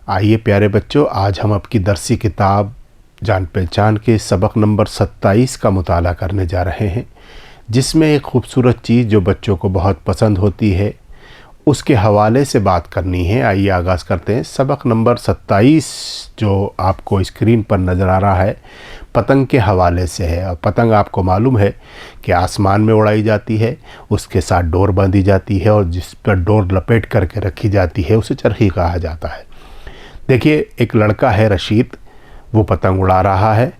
आइए प्यारे बच्चों, आज हम आपकी दरसी किताब जान पहचान के सबक नंबर 27 का मुताला करने जा रहे हैं, जिसमें एक ख़ूबसूरत चीज़ जो बच्चों को बहुत पसंद होती है उसके हवाले से बात करनी है। आइए आगाज़ करते हैं। सबक नंबर 27 जो आपको स्क्रीन पर नज़र आ रहा है पतंग के हवाले से है। और पतंग आपको मालूम है कि आसमान में उड़ाई जाती है, उसके साथ डोर बांधी जाती है और जिस पर डोर लपेट करके रखी जाती है उसे चरखी कहा जाता है। देखिए, एक लड़का है रशीद, वो पतंग उड़ा रहा है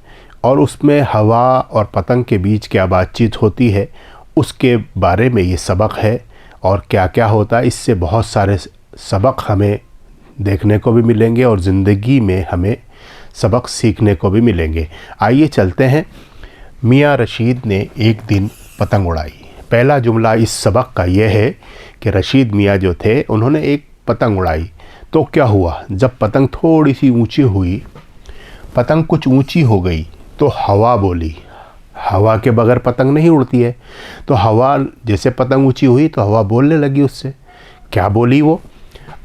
और उसमें हवा और पतंग के बीच क्या बातचीत होती है उसके बारे में ये सबक है। और क्या क्या होता है, इससे बहुत सारे सबक हमें देखने को भी मिलेंगे और ज़िंदगी में हमें सबक सीखने को भी मिलेंगे। आइए चलते हैं। मियाँ रशीद ने एक दिन पतंग उड़ाई। पहला जुमला इस सबक का यह है कि रशीद मियाँ जो थे उन्होंने एक पतंग उड़ाई। तो क्या हुआ, जब पतंग थोड़ी सी ऊंची हुई, पतंग कुछ ऊंची हो गई तो हवा बोली। हवा के बगैर पतंग नहीं उड़ती है। तो हवा, जैसे पतंग ऊंची हुई तो हवा बोलने लगी उससे। क्या बोली वो?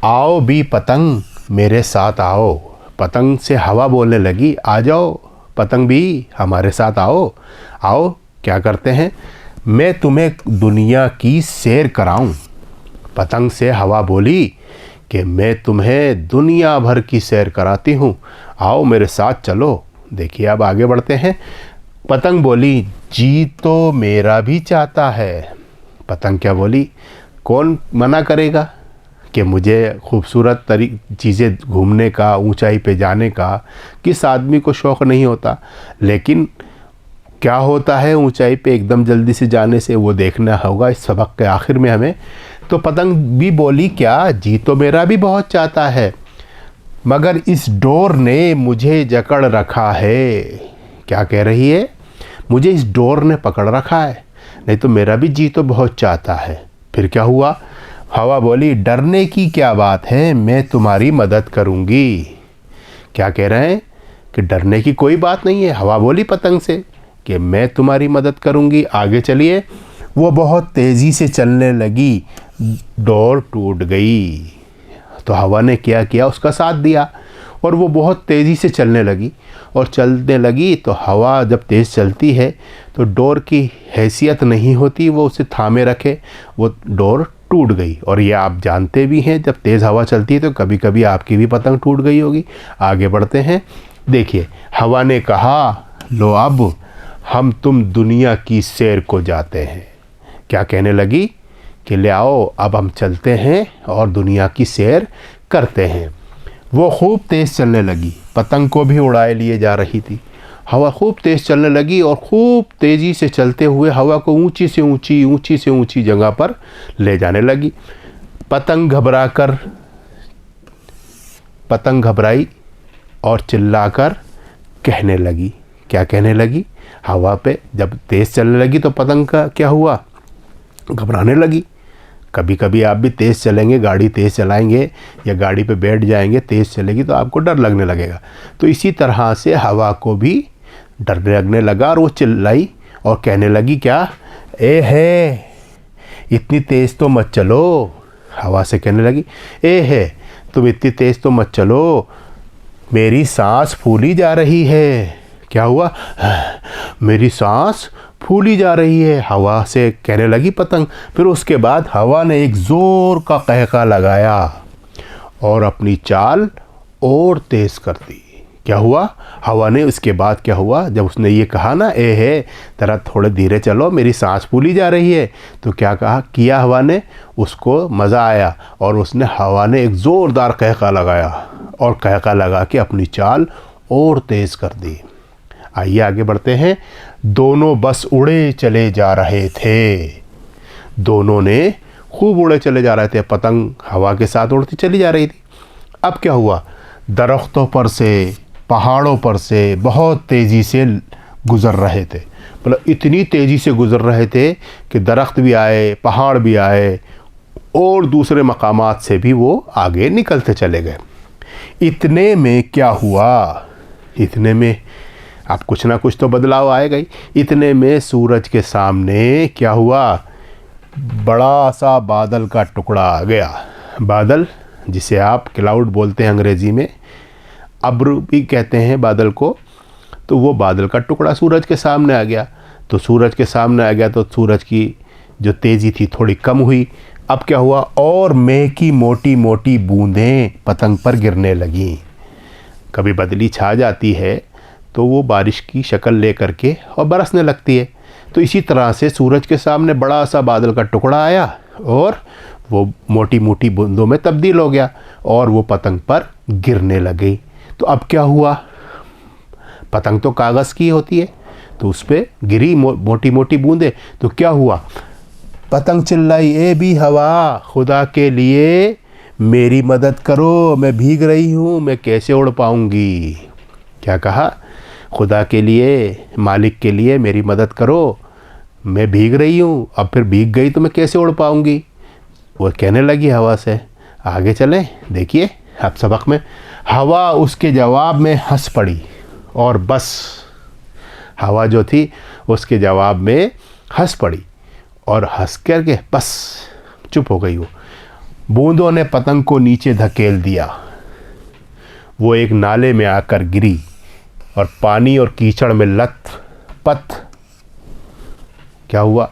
आओ भी पतंग मेरे साथ आओ। पतंग से हवा बोलने लगी, आ जाओ पतंग भी हमारे साथ आओ। आओ, क्या करते हैं, मैं तुम्हें दुनिया की सैर कराऊं। पतंग से हवा बोली कि मैं तुम्हें दुनिया भर की सैर कराती हूँ, आओ मेरे साथ चलो। देखिए, अब आगे बढ़ते हैं। पतंग बोली, जी तो मेरा भी चाहता है। पतंग क्या बोली, कौन मना करेगा कि मुझे खूबसूरत चीज़ें घूमने का, ऊंचाई पे जाने का, किस आदमी को शौक़ नहीं होता। लेकिन क्या होता है ऊंचाई पे एकदम जल्दी से जाने से, वो देखना होगा इस सबक के आखिर में हमें। तो पतंग भी बोली, क्या, जी तो मेरा भी बहुत चाहता है, मगर इस डोर ने मुझे जकड़ रखा है। क्या कह रही है? मुझे इस डोर ने पकड़ रखा है, नहीं तो मेरा भी जी तो बहुत चाहता है। फिर क्या हुआ? हवा बोली, डरने की क्या बात है, मैं तुम्हारी मदद करूँगी। क्या कह रहे हैं कि डरने की कोई बात नहीं है। हवा बोली पतंग से कि मैं तुम्हारी मदद करूँगी। आगे चलिए। वो बहुत तेज़ी से चलने लगी, डोर टूट गई। तो हवा ने क्या किया, उसका साथ दिया और वो बहुत तेज़ी से चलने लगी और चलने लगी। तो हवा जब तेज़ चलती है तो डोर की हैसियत नहीं होती वो उसे थामे रखे, वो डोर टूट गई। और ये आप जानते भी हैं, जब तेज़ हवा चलती है तो कभी कभी आपकी भी पतंग टूट गई होगी। आगे बढ़ते हैं। देखिए, हवा ने कहा, लो अब हम तुम दुनिया की सैर को जाते हैं। क्या कहने लगी कि ले आओ अब हम चलते हैं और दुनिया की सैर करते हैं। वो खूब तेज़ चलने लगी, पतंग को भी उड़ाए लिए जा रही थी। हवा खूब तेज़ चलने लगी और खूब तेज़ी से चलते हुए हवा को ऊंची से ऊंची जगह पर ले जाने लगी। पतंग घबराई और चिल्लाकर कहने लगी। क्या कहने लगी? हवा पे जब तेज़ चलने लगी तो पतंग का क्या हुआ, घबराने लगी। कभी कभी आप भी तेज़ चलेंगे, गाड़ी तेज़ चलाएंगे या गाड़ी पे बैठ जाएंगे, तेज़ चलेगी तो आपको डर लगने लगेगा। तो इसी तरह से हवा को भी डर लगने लगा और वो चिल्लाई और कहने लगी, क्या, ए है, इतनी तेज़ तो मत चलो। हवा से कहने लगी, ए है, तुम इतनी तेज़ तो मत चलो, मेरी सांस फूली जा रही है। क्या हुआ? मेरी सांस फूली जा रही है, हवा से कहने लगी पतंग। फिर उसके बाद हवा ने एक ज़ोर का कहका लगाया और अपनी चाल और तेज़ कर दी। क्या हुआ? हवा ने उसके बाद क्या हुआ, जब उसने ये कहा ना, ए है, जरा थोड़े धीरे चलो, मेरी सांस फूली जा रही है, तो क्या कहा किया हवा ने? उसको मज़ा आया और हवा ने एक ज़ोरदार कहका लगाया और कहका लगा के अपनी चाल और तेज़ कर दी। आइए आगे बढ़ते हैं। दोनों बस उड़े चले जा रहे थे। दोनों ने खूब उड़े चले जा रहे थे, पतंग हवा के साथ उड़ती चली जा रही थी। अब क्या हुआ? दरख्तों पर से, पहाड़ों पर से बहुत तेज़ी से गुज़र रहे थे। मतलब इतनी तेज़ी से गुज़र रहे थे कि दरख्त भी आए, पहाड़ भी आए और दूसरे मकामात से भी वो आगे निकलते चले गए। इतने में क्या हुआ? इतने में अब कुछ ना कुछ तो बदलाव आएगा ही। इतने में सूरज के सामने क्या हुआ? बड़ा सा बादल का टुकड़ा आ गया। बादल जिसे आप क्लाउड बोलते हैं अंग्रेज़ी में, अब्र भी कहते हैं बादल को, तो वो बादल का टुकड़ा सूरज के सामने आ गया। तो सूरज के सामने आ गया तो सूरज की जो तेज़ी थी थोड़ी कम हुई। अब क्या हुआ, और मेघ की मोटी मोटी बूंदें पतंग पर गिरने लगीं। कभी बदली छा जाती है तो वो बारिश की शक्ल ले करके और बरसने लगती है। तो इसी तरह से सूरज के सामने बड़ा सा बादल का टुकड़ा आया और वो मोटी मोटी बूंदों में तब्दील हो गया और वो पतंग पर गिरने लग गई। तो अब क्या हुआ, पतंग तो कागज़ की होती है, तो उस पर गिरी मोटी मोटी बूंदें। तो क्या हुआ, पतंग चिल्लाई, ए भी हवा, खुदा के लिए मेरी मदद करो, मैं भीग रही हूँ, मैं कैसे उड़ पाऊँगी। क्या कहा, खुदा के लिए, मालिक के लिए मेरी मदद करो, मैं भीग रही हूँ, अब फिर भीग गई तो मैं कैसे उड़ पाऊँगी। वो कहने लगी हवा से। आगे चलें, देखिए अब सबक में, हवा उसके जवाब में हंस पड़ी और बस, हवा जो थी उसके जवाब में हंस पड़ी और हंस करके बस चुप हो गई। वो बूंदों ने पतंग को नीचे धकेल दिया, वो एक नाले में आकर गिरी और पानी और कीचड़ में लथपथ। क्या हुआ,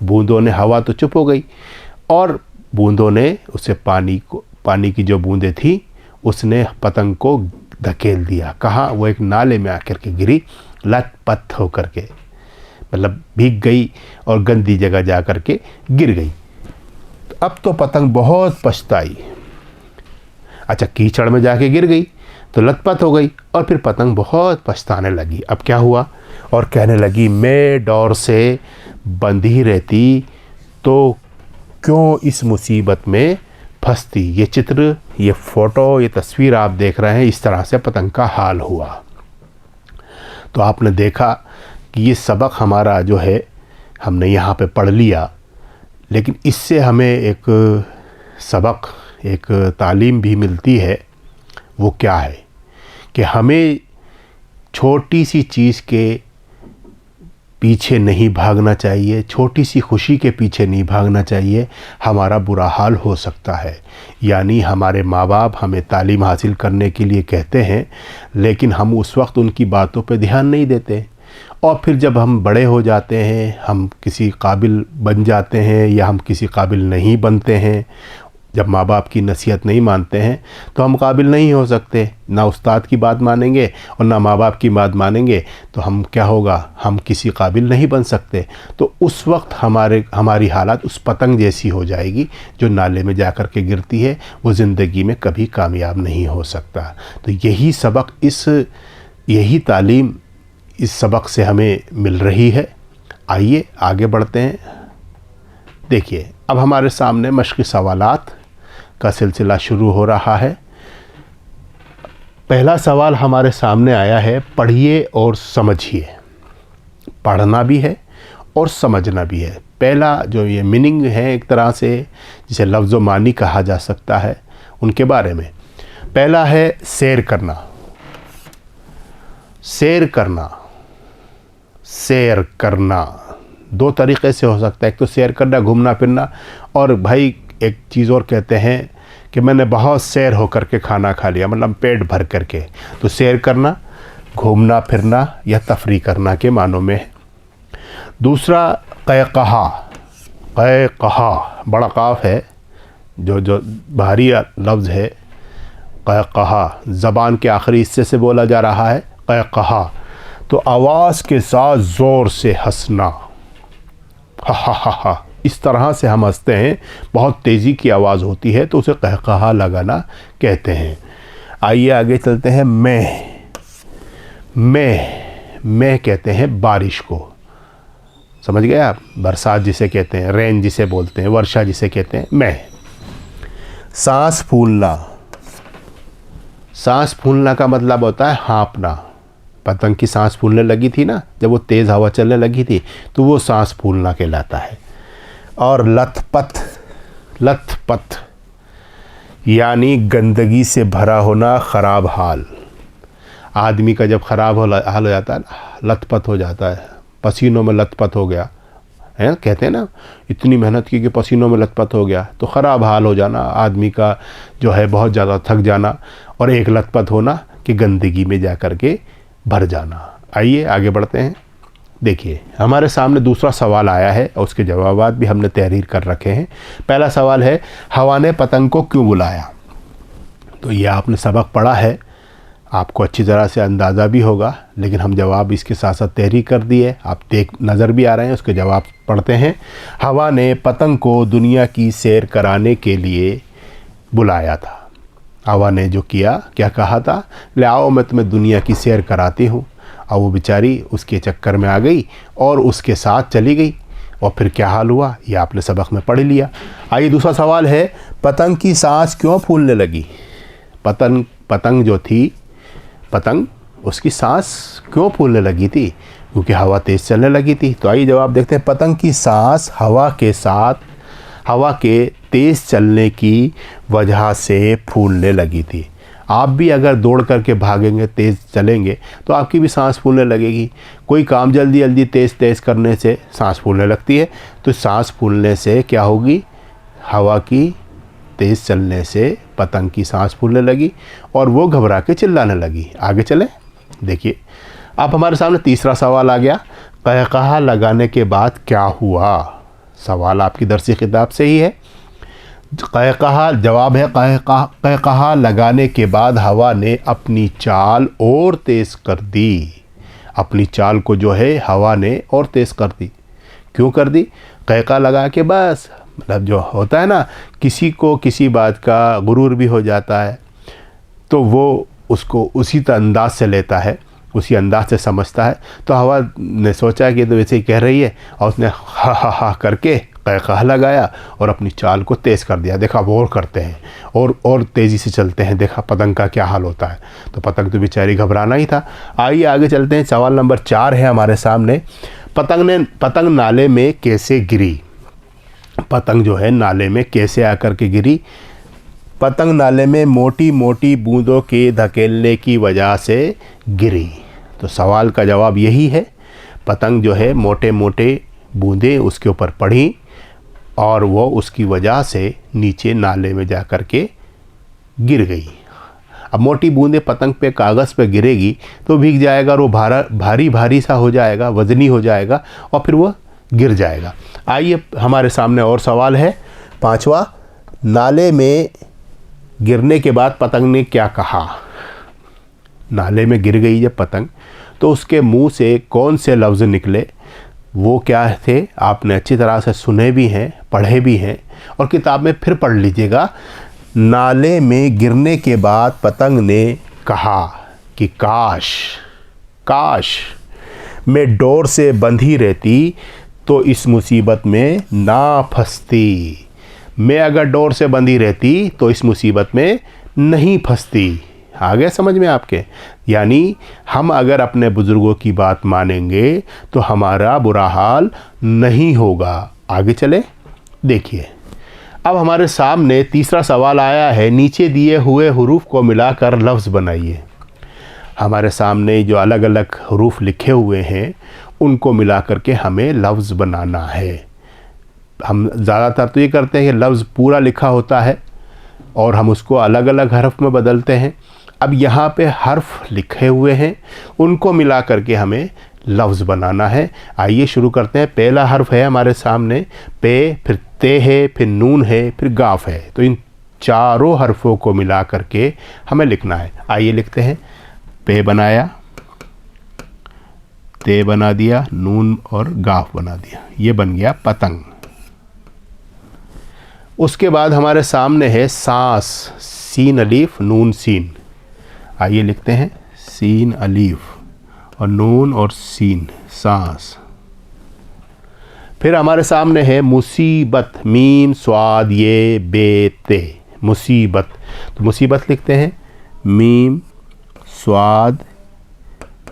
बूंदों ने, हवा तो चुप हो गई और बूंदों ने उसे पानी की जो बूंदें थी उसने पतंग को धकेल दिया। कहाँ, वो एक नाले में आकर के गिरी, लथपथ होकर के, मतलब भीग गई और गंदी जगह जा कर के गिर गई। तो अब तो पतंग बहुत पछताई। अच्छा, कीचड़ में जाके गिर गई तो लथपथ हो गई और फिर पतंग बहुत पछताने लगी। अब क्या हुआ, और कहने लगी, मैं डोर से बंधी रहती तो क्यों इस मुसीबत में फंसती। ये चित्र, ये फ़ोटो, ये तस्वीर आप देख रहे हैं, इस तरह से पतंग का हाल हुआ। तो आपने देखा कि ये सबक हमारा जो है हमने यहाँ पे पढ़ लिया, लेकिन इससे हमें एक सबक, एक तालीम भी मिलती है। वो क्या है कि हमें छोटी सी चीज़ के पीछे नहीं भागना चाहिए, छोटी सी खुशी के पीछे नहीं भागना चाहिए, हमारा बुरा हाल हो सकता है। यानी हमारे माँ बाप हमें तालीम हासिल करने के लिए कहते हैं, लेकिन हम उस वक्त उनकी बातों पे ध्यान नहीं देते, और फिर जब हम बड़े हो जाते हैं, हम किसी काबिल बन जाते हैं या हम किसी काबिल नहीं बनते हैं, जब माँ बाप की नसीहत नहीं मानते हैं तो हम काबिल नहीं हो सकते, ना उस्ताद की बात मानेंगे और ना माँ बाप की बात मानेंगे, तो हम क्या होगा, हम किसी काबिल नहीं बन सकते। तो उस वक्त हमारी हालत उस पतंग जैसी हो जाएगी जो नाले में जा कर के गिरती है, वो ज़िंदगी में कभी कामयाब नहीं हो सकता। तो यही सबक, यही तालीम इस सबक से हमें मिल रही है। आइए आगे बढ़ते हैं। देखिए, अब हमारे सामने मश्क़ी सवालात का सिलसिला शुरू हो रहा है। पहला सवाल हमारे सामने आया है, पढ़िए और समझिए। पढ़ना भी है और समझना भी है। पहला जो ये मीनिंग है, एक तरह से जिसे लफ्ज़ व मानी कहा जा सकता है, उनके बारे में। पहला है सैर करना। सैर करना, सैर करना दो तरीक़े से हो सकता है। एक तो सैर करना, घूमना फिरना, और भाई एक चीज़ और कहते हैं कि मैंने बहुत सैर होकर के खाना खा लिया, मतलब पेट भर करके। तो सैर करना घूमना फिरना या तफरी करना के मानों में है। दूसरा क़हक़हा। क़हक़हा बड़ा काफ है, जो भारी लफ्ज़ है। क़हक़हा ज़बान के आखिरी हिस्से से बोला जा रहा है। क़हक़हा तो आवाज़ के साथ ज़ोर से हंसना, हा हा हा हा, इस तरह से हम हंसते हैं, बहुत तेज़ी की आवाज़ होती है तो उसे क़हक़हा लगाना कहते हैं। आइए आगे चलते हैं। मैं कहते हैं बारिश को, समझ गए आप। बरसात जिसे कहते हैं, रेन जिसे बोलते हैं, वर्षा जिसे कहते हैं, मैं। सांस फूलना। सांस फूलना का मतलब होता है हाँफना। पतंग की सांस फूलने लगी थी ना, जब वो तेज़ हवा चलने लगी थी, तो वो सांस फूलना कहलाता है। और लथपथ, लथपथ यानी गंदगी से भरा होना, ख़राब हाल। आदमी का जब ख़राब हाल हो जाता है ना, लथपथ हो जाता है, पसीनों में लथपथ हो गया, है, कहते हैं ना, इतनी मेहनत की कि पसीनों में लथपथ हो गया, तो ख़राब हाल हो जाना आदमी का जो है, बहुत ज़्यादा थक जाना, और एक लथपथ होना कि गंदगी में जा कर के भर जाना। आइए आगे बढ़ते हैं। देखिए हमारे सामने दूसरा सवाल आया है और उसके जवाबात भी हमने तहरीर कर रखे हैं। पहला सवाल है, हवा ने पतंग को क्यों बुलाया? तो ये आपने सबक पढ़ा है, आपको अच्छी तरह से अंदाज़ा भी होगा, लेकिन हम जवाब इसके साथ साथ तहरीर कर दिए, आप देख नज़र भी आ रहे हैं, उसके जवाब पढ़ते हैं। हवा ने पतंग को दुनिया की सैर कराने के लिए बुलाया था। हवा ने जो किया, क्या कहा था, ले आओ मैं तुम्हें दुनिया की सैर कराती हूँ। और वो बेचारी उसके चक्कर में आ गई और उसके साथ चली गई, और फिर क्या हाल हुआ ये आपने सबक में पढ़ लिया। आइए दूसरा सवाल है, पतंग की सांस क्यों फूलने लगी? पतंग जो थी, पतंग उसकी सांस क्यों फूलने लगी थी? क्योंकि हवा तेज़ चलने लगी थी। तो आइए जवाब देखते हैं। पतंग की सांस हवा के तेज़ चलने की वजह से फूलने लगी थी। आप भी अगर दौड़ करके भागेंगे, तेज़ चलेंगे, तो आपकी भी सांस फूलने लगेगी। कोई काम जल्दी तेज़ करने से सांस फूलने लगती है, तो सांस फूलने से क्या होगी, हवा की तेज़ चलने से पतंग की सांस फूलने लगी और वो घबरा के चिल्लाने लगी। आगे चलें, देखिए अब हमारे सामने तीसरा सवाल आ गया, कहकहा लगाने के बाद क्या हुआ? सवाल आपकी दरसी किताब से ही है। कहकहा, जवाब है कहकहा लगाने के बाद हवा ने अपनी चाल और तेज़ कर दी। अपनी चाल को जो है हवा ने और तेज़ कर दी। क्यों कर दी? कहकहा लगा के बस, मतलब जो होता है ना, किसी को किसी बात का गुरूर भी हो जाता है, तो वो उसको उसी अंदाज से लेता है, उसी अंदाज से समझता है। तो हवा ने सोचा कि तो वैसे ही कह रही है, और उसने हा करके कहकहा लगाया और अपनी चाल को तेज़ कर दिया। देखा वो और करते हैं और तेज़ी से चलते हैं, देखा पतंग का क्या हाल होता है। तो पतंग तो बेचारी घबराना ही था। आइए आगे चलते हैं। सवाल नंबर 4 है हमारे सामने, पतंग नाले में कैसे गिरी? पतंग जो है नाले में कैसे आकर के गिरी? पतंग नाले में मोटी मोटी बूंदों के धकेलने की वजह से गिरी। तो सवाल का जवाब यही है, पतंग जो है मोटे मोटे बूंदें उसके ऊपर पड़ी और वो उसकी वजह से नीचे नाले में जा कर के गिर गई। अब मोटी बूंदें पतंग पे, कागज़ पे गिरेगी तो भीग जाएगा और वो भारी सा हो जाएगा, वज़नी हो जाएगा और फिर वो गिर जाएगा। आइए हमारे सामने और सवाल है, 5वां, नाले में गिरने के बाद पतंग ने क्या कहा? नाले में गिर गई जब पतंग, तो उसके मुंह से कौन से लफ्ज़ निकले? वो क्या थे? आपने अच्छी तरह से सुने भी हैं, पढ़े भी हैं, और किताब में फिर पढ़ लीजिएगा। नाले में गिरने के बाद पतंग ने कहा कि काश मैं डोर से बंधी रहती तो इस मुसीबत में ना फंसती। मैं अगर डोर से बंधी रहती तो इस मुसीबत में नहीं फंसती। आ गया समझ में आपके? यानी हम अगर अपने बुज़ुर्गों की बात मानेंगे तो हमारा बुरा हाल नहीं होगा। आगे चले, देखिए अब हमारे सामने तीसरा सवाल आया है, नीचे दिए हुए हुरूफ को मिलाकर लफ्ज़ बनाइए। हमारे सामने जो अलग अलग हुरूफ लिखे हुए हैं उनको मिला करके हमें लफ्ज़ बनाना है। हम ज़्यादातर तो ये करते हैं कि लफ्ज़ पूरा लिखा होता है और हम उसको अलग अलग हर्फ में बदलते हैं। अब यहाँ पे हर्फ लिखे हुए हैं, उनको मिला करके हमें लफ्ज़ बनाना है। आइए शुरू करते हैं। पहला हर्फ है हमारे सामने पे, फिर ते है, फिर नून है, फिर गाफ है। तो इन चारों हर्फों को मिला करके हमें लिखना है। आइए लिखते हैं। पे बनाया, ते बना दिया, नून और गाफ बना दिया, ये बन गया पतंग। उसके बाद हमारे सामने है सांस, सीन अलीफ नून सीन। आइए लिखते हैं, सीन अलीफ और नून और सीन, सांस। फिर हमारे सामने है मुसीबत, मीम स्वाद ये बे ते, मुसीबत। तो मुसीबत लिखते हैं, मीम स्वाद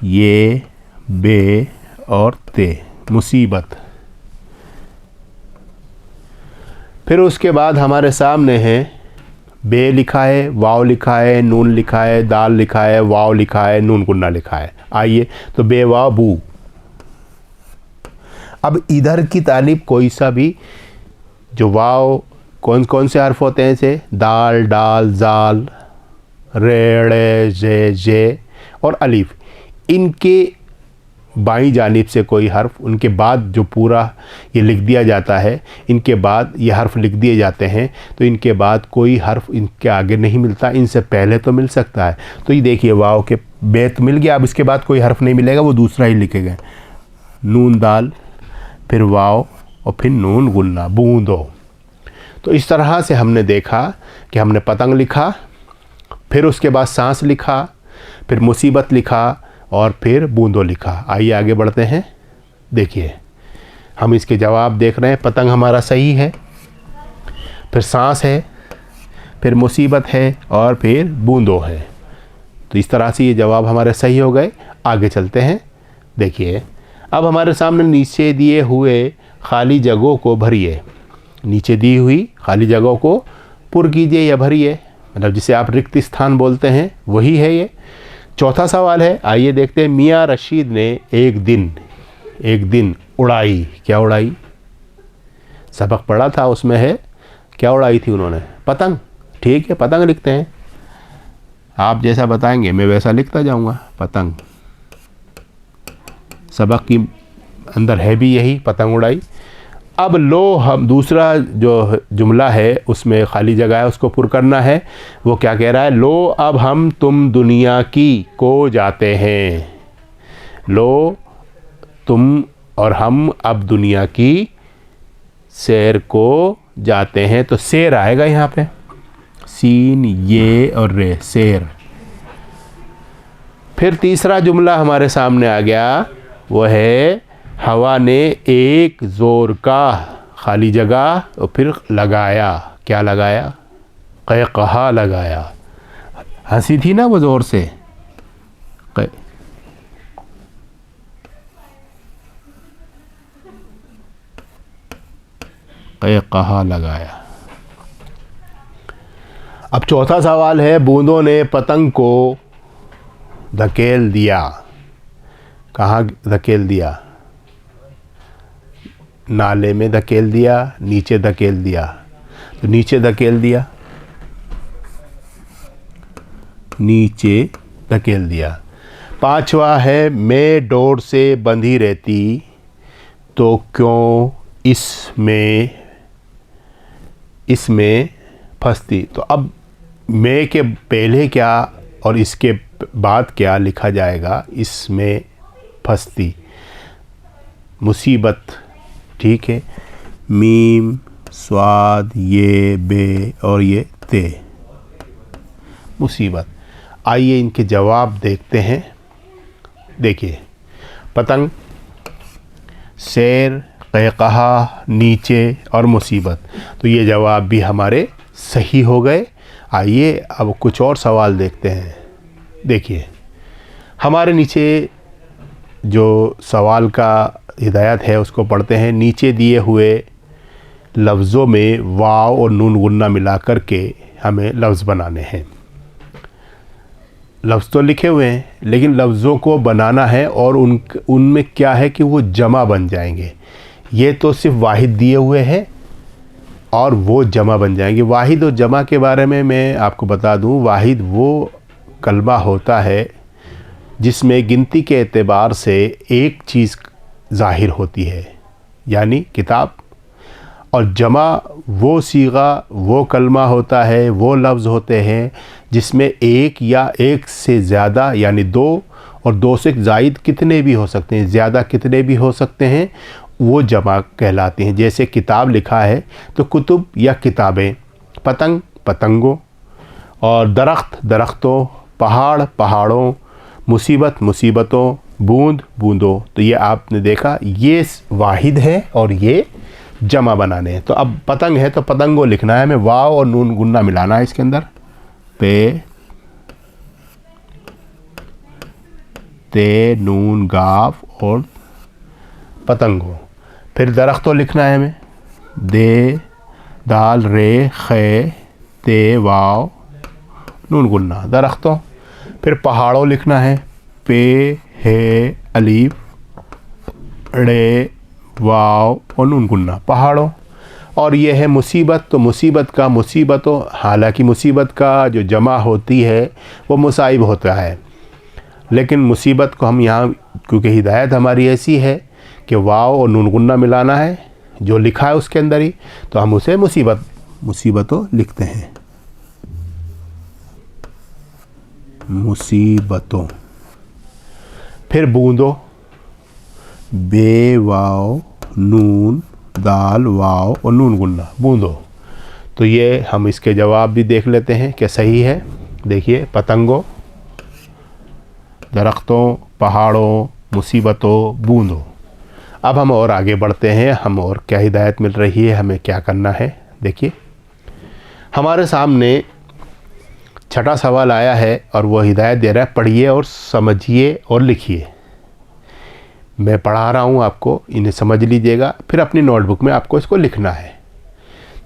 ये बे और ते, मुसीबत। फिर उसके बाद हमारे सामने है बे लिखा है, वाव लिखा है, नून लिखा है, दाल लिखा है, वाव लिखा है, नून गुन्ना लिखा है। आइए तो बे वाव बू। अब इधर की तानिब कोई सा भी जो वाव, कौन कौन से हर्फ होते हैं इसे, दाल, डाल, जाल, रे, ड़े, जे, जे और अलीफ, इनके बाईं जानिब से कोई हर्फ, उनके बाद जो पूरा ये लिख दिया जाता है, इनके बाद ये हर्फ लिख दिए जाते हैं, तो इनके बाद कोई हर्फ इनके आगे नहीं मिलता, इनसे पहले तो मिल सकता है। तो ये देखिए वाव के बेत मिल गया, अब इसके बाद कोई हर्फ नहीं मिलेगा, वो दूसरा ही लिखेगा। नून दाल, फिर वाव और फिर नून गुन्ना, बूंदो। तो इस तरह से हमने देखा कि हमने पतंग लिखा, फिर उसके बाद सांस लिखा, फिर मुसीबत लिखा और फिर बूंदो लिखा। आइए आगे बढ़ते हैं। देखिए हम इसके जवाब देख रहे हैं। पतंग हमारा सही है, फिर सांस है, फिर मुसीबत है और फिर बूंदो है। तो इस तरह से ये जवाब हमारे सही हो गए। आगे चलते हैं। देखिए अब हमारे सामने नीचे दिए हुए खाली जगहों को भरिए। नीचे दी हुई खाली जगहों को पुर कीजिए या भरिए, मतलब जिसे आप रिक्त स्थान बोलते हैं वही है ये। चौथा सवाल है, आइए देखते हैं। मियाँ रशीद ने एक दिन उड़ाई। क्या उड़ाई? सबक पढ़ा था, उसमें है क्या उड़ाई थी उन्होंने? पतंग। ठीक है, पतंग लिखते हैं। आप जैसा बताएंगे मैं वैसा लिखता जाऊंगा। पतंग सबक की अंदर है भी यही, पतंग उड़ाई। अब लो हम दूसरा जो जुमला है उसमें खाली जगह है, उसको पुर करना है। वो क्या कह रहा है? लो अब हम तुम दुनिया की को जाते हैं। लो तुम और हम अब दुनिया की सैर को जाते हैं। तो सैर आएगा यहाँ पे, सीन ये और रे, सैर। फिर तीसरा जुमला हमारे सामने आ गया, वो है हवा ने एक ज़ोर का, खाली जगह और फिर लगाया। क्या लगाया? कहा लगाया। हंसी थी ना वो ज़ोर से, कहा लगाया। अब चौथा सवाल है, बूंदों ने पतंग को धकेल दिया। कहाँ धकेल दिया? नाले में धकेल दिया, नीचे धकेल दिया। तो नीचे धकेल दिया, नीचे धकेल दिया। पांचवा है, मैं डोर से बंधी रहती तो क्यों इसमें फंसती। तो अब मैं के पहले क्या और इसके बाद क्या लिखा जाएगा? इसमें फंसती। मुसीबत, ठीक है, मीम स्वाद ये बे और ये ते, मुसीबत। आइए इनके जवाब देखते हैं। देखिए पतंग, सैर, कहा, नीचे और मुसीबत। तो ये जवाब भी हमारे सही हो गए। आइए अब कुछ और सवाल देखते हैं। देखिए हमारे नीचे जो सवाल का हिदायत है उसको पढ़ते हैं। नीचे दिए हुए लफ्ज़ों में वाव और नून गुन्ना मिला कर के हमें लफ्ज़ बनाने हैं। लफ्ज़ तो लिखे हुए हैं लेकिन लफ्ज़ों को बनाना है और उनमें क्या है कि वो जमा बन जाएंगे। ये तो सिर्फ वाहिद दिए हुए हैं और वो जमा बन जाएंगे। वाहिद और जमा के बारे में मैं आपको बता दूं, वाहिद वो कलमा होता है जिसमें गिनती के एतबार से एक चीज़ ज़ाहिर होती है, यानी किताब। और जमा वो सीगा, वो कलमा होता है, वो लफ्ज़ होते हैं जिसमें एक या एक से ज़्यादा, यानी दो और दो से ज़ायद कितने भी हो सकते हैं, ज़्यादा कितने भी हो सकते हैं, वो जमा कहलाती हैं। जैसे किताब लिखा है तो कुतुब या किताबें, पतंग पतंगों, और दरख्त दरख्तों, पहाड़ पहाड़ों, मुसीबत मुसीबतों, बूंद बूंदों। तो ये आपने देखा, ये वाहिद है और ये जमा बनाने हैं। तो अब पतंग है तो पतंगों लिखना है हमें, वाव और नून गुन्ना मिलाना है इसके अंदर, पे ते नून गाफ और पतंगों। फिर दरख्तों लिखना है हमें, दे दाल रे खे ते वाव नून गुन्ना, दरख्तों। फिर पहाड़ों लिखना है, पे है अलीफ रे वाव और नून गुन्ना, पहाड़ों। और ये है मुसीबत, तो मुसीबत का मुसीबतों, हालांकि मुसीबत का जो जमा होती है वो मुसाइब होता है, लेकिन मुसीबत को हम यहाँ, क्योंकि हिदायत हमारी ऐसी है कि वाव और नून गुन्ना मिलाना है, जो लिखा है उसके अंदर ही, तो हम उसे मुसीबतों लिखते हैं, मुसीबतों। फिर बूंदो, बे वाव नून दाल वाव और नून गुन्ना, बूंदो। तो ये हम इसके जवाब भी देख लेते हैं कि सही है। देखिए, पतंगों, दरख्तों, पहाड़ों, मुसीबतों, बूंदों। अब हम और आगे बढ़ते हैं, हम और क्या हिदायत मिल रही है, हमें क्या करना है। देखिए, हमारे सामने छठा सवाल आया है और वो हिदायत दे रहा है, पढ़िए और समझिए और लिखिए। मैं पढ़ा रहा हूँ आपको, इन्हें समझ लीजिएगा, फिर अपनी नोटबुक में आपको इसको लिखना है।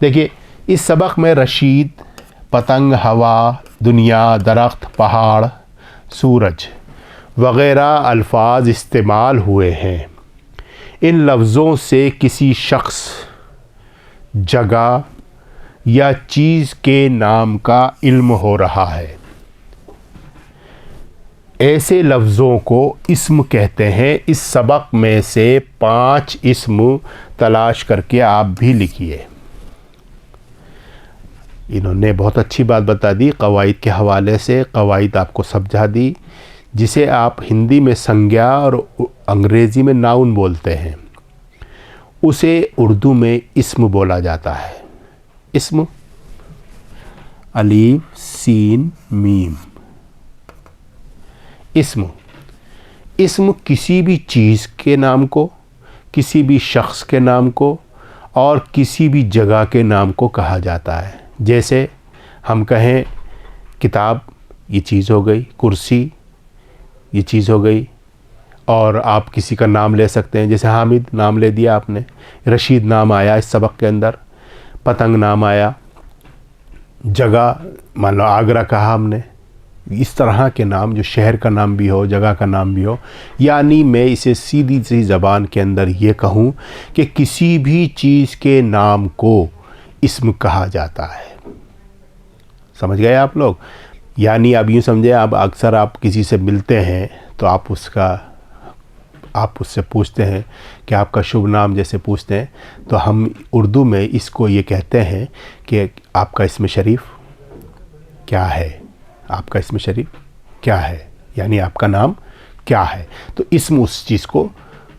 देखिए, इस सबक में रशीद, पतंग, हवा, दुनिया, दरख्त, पहाड़, सूरज वग़ैरह अल्फाज इस्तेमाल हुए हैं। इन लफ्ज़ों से किसी शख्स, जगह या चीज़ के नाम का इल्म हो रहा है। ऐसे लफ्ज़ों को इस्म कहते हैं। इस सबक में से 5 इस्म तलाश करके आप भी लिखिए। इन्होंने बहुत अच्छी बात बता दी, कवायद के हवाले से कवायद आपको समझा दी। जिसे आप हिंदी में संज्ञा और अंग्रेज़ी में नाउन बोलते हैं, उसे उर्दू में इस्म बोला जाता है। इस्म, अलीफ सीन मीम। इस्म किसी भी चीज़ के नाम को, किसी भी शख्स के नाम को और किसी भी जगह के नाम को कहा जाता है। जैसे हम कहें किताब, ये चीज़ हो गई, कुर्सी ये चीज़ हो गई, और आप किसी का नाम ले सकते हैं, जैसे हामिद नाम ले दिया आपने, रशीद नाम आया इस सबक के अंदर, पतंग नाम आया, जगह मान लो आगरा कहा हमने। इस तरह के नाम, जो शहर का नाम भी हो, जगह का नाम भी हो, यानी मैं इसे सीधी सी ज़बान के अंदर ये कहूँ कि किसी भी चीज़ के नाम को इस्म कहा जाता है। समझ गए आप लोग? यानी अब यूँ समझे, अब अक्सर आप किसी से मिलते हैं तो आप उससे पूछते हैं कि आपका शुभ नाम जैसे पूछते हैं, तो हम उर्दू में इसको ये कहते हैं कि आपका इस्म शरीफ क्या है, आपका इस्म शरीफ क्या है, यानी आपका नाम क्या है। तो इस्म उस चीज़ को,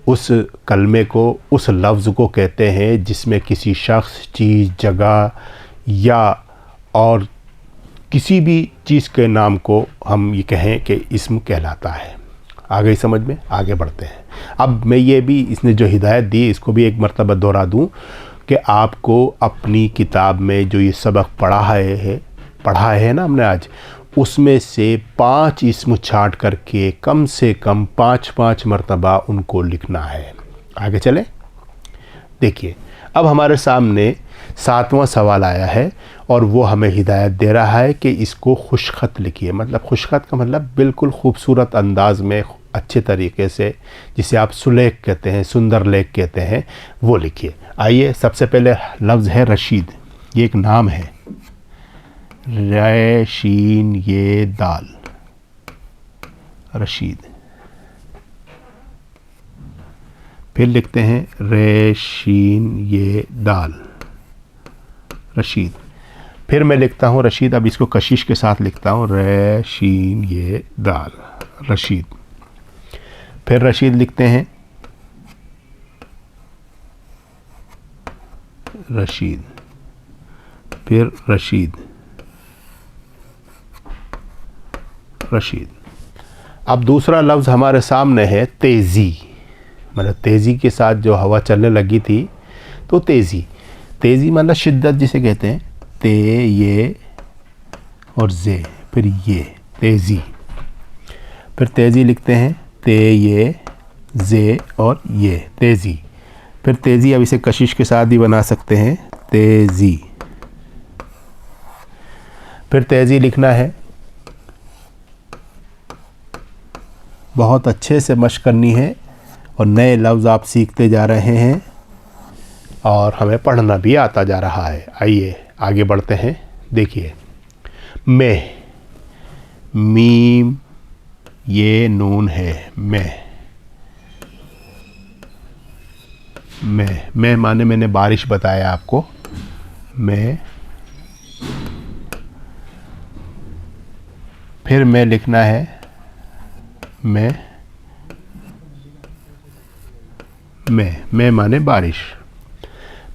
उस कलमे को, उस लफ्ज़ को कहते हैं जिसमें किसी शख्स, चीज़, जगह या और किसी भी चीज़ के नाम को हम ये कहें कि इस्म कहलाता है। आ गई समझ में? आगे बढ़ते हैं। अब मैं ये भी, इसने जो हिदायत दी इसको भी एक मरतबा दोहरा दूँ कि आपको अपनी किताब में जो ये सबक पढ़ा है ना हमने आज, उसमें से 5 इस्म छाँट करके कम से कम 5-5 मरतबा उनको लिखना है। आगे चलें। देखिए, अब हमारे सामने 7वां सवाल आया है और वो हमें हिदायत दे रहा है कि इसको खुशखत लिखिए। मतलब खुशखत का मतलब बिल्कुल खूबसूरत अंदाज में, अच्छे तरीके से, जिसे आप सुलेख कहते हैं, सुंदर लेख कहते हैं, वो लिखिए। आइए, सबसे पहले लफ्ज़ है रशीद। ये एक नाम है, रशीन ये दाल, रशीद। फिर लिखते हैं रेशीन ये दाल, रशीद। फिर मैं लिखता हूँ रशीद, अब इसको कशिश के साथ लिखता हूँ, रेशीन ये दाल, रशीद। फिर रशीद लिखते हैं, रशीद। फिर रशीद, रशीद। अब दूसरा लफ्ज़ हमारे सामने है तेज़ी। मतलब तेज़ी के साथ जो हवा चलने लगी थी, तो तेज़ी मतलब शिद्दत जिसे कहते हैं, ते ये और जे, फिर ये तेज़ी। फिर तेज़ी लिखते हैं, ते ये जे और ये तेज़ी। फिर तेज़ी, अब इसे कशिश के साथ भी बना सकते हैं, तेज़ी। फिर तेज़ी लिखना है, बहुत अच्छे से मश्क करनी है और नए लफ्ज़ आप सीखते जा रहे हैं और हमें पढ़ना भी आता जा रहा है। आइए आगे बढ़ते हैं। देखिए, मैं, मीम, ये नून है, मैं माने मैंने बारिश बताया आपको। मैं, फिर मैं लिखना है मैं माने बारिश।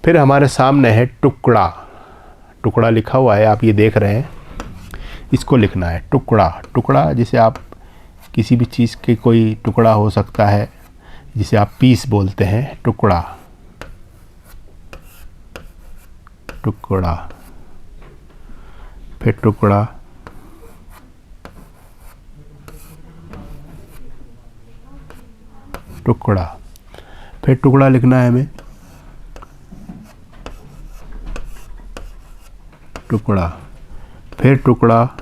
फिर हमारे सामने है टुकड़ा। टुकड़ा लिखा हुआ है, आप ये देख रहे हैं, इसको लिखना है टुकड़ा। टुकड़ा जिसे आप किसी भी चीज़ के कोई टुकड़ा हो सकता है, जिसे आप पीस बोलते हैं, टुकड़ा। टुकड़ा, फिर टुकड़ा, टुकड़ा, फिर टुकड़ा लिखना है हमें, टुकड़ा, फिर टुकड़ा।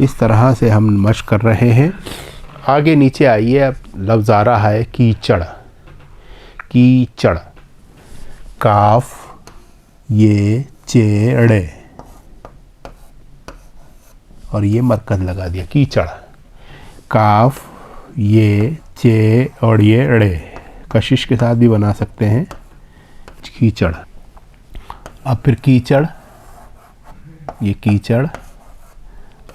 इस तरह से हम मश्क कर रहे हैं। आगे नीचे आइए, अब लफ्ज़ आ रहा है कीचड़। कीचड़, काफ, ये चेड़े और ये मरकज़ लगा दिया, कीचड़। काफ, ये चे और ये अड़े, कशिश के साथ भी बना सकते हैं, कीचड़। अब फिर कीचड़, ये कीचड़,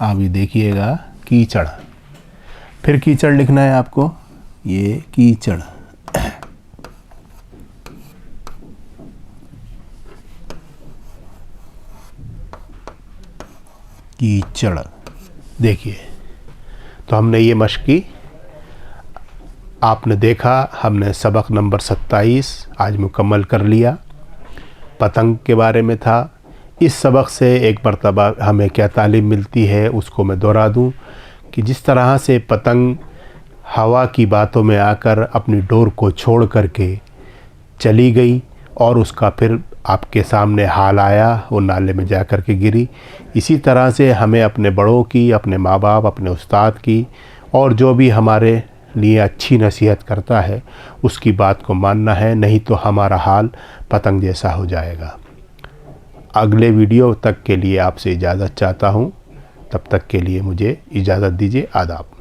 आप ये देखिएगा कीचड़। फिर कीचड़ लिखना है आपको, ये कीचड़। कीचड़। देखिए, तो हमने ये मश्क की। आपने देखा, हमने सबक नंबर 27 आज मुकम्मल कर लिया। पतंग के बारे में था। इस सबक से एक मरतबा हमें क्या तालीम मिलती है उसको मैं दोहरा दूं कि जिस तरह से पतंग हवा की बातों में आकर अपनी डोर को छोड़ करके चली गई और उसका फिर आपके सामने हाल आया, वो नाले में जा कर के गिरी, इसी तरह से हमें अपने बड़ों की, अपने माँ बाप, अपने उस्ताद की और जो भी हमारे लिए अच्छी नसीहत करता है उसकी बात को मानना है, नहीं तो हमारा हाल पतंग जैसा हो जाएगा। अगले वीडियो तक के लिए आपसे इजाज़त चाहता हूँ। तब तक के लिए मुझे इजाज़त दीजिए। आदाब।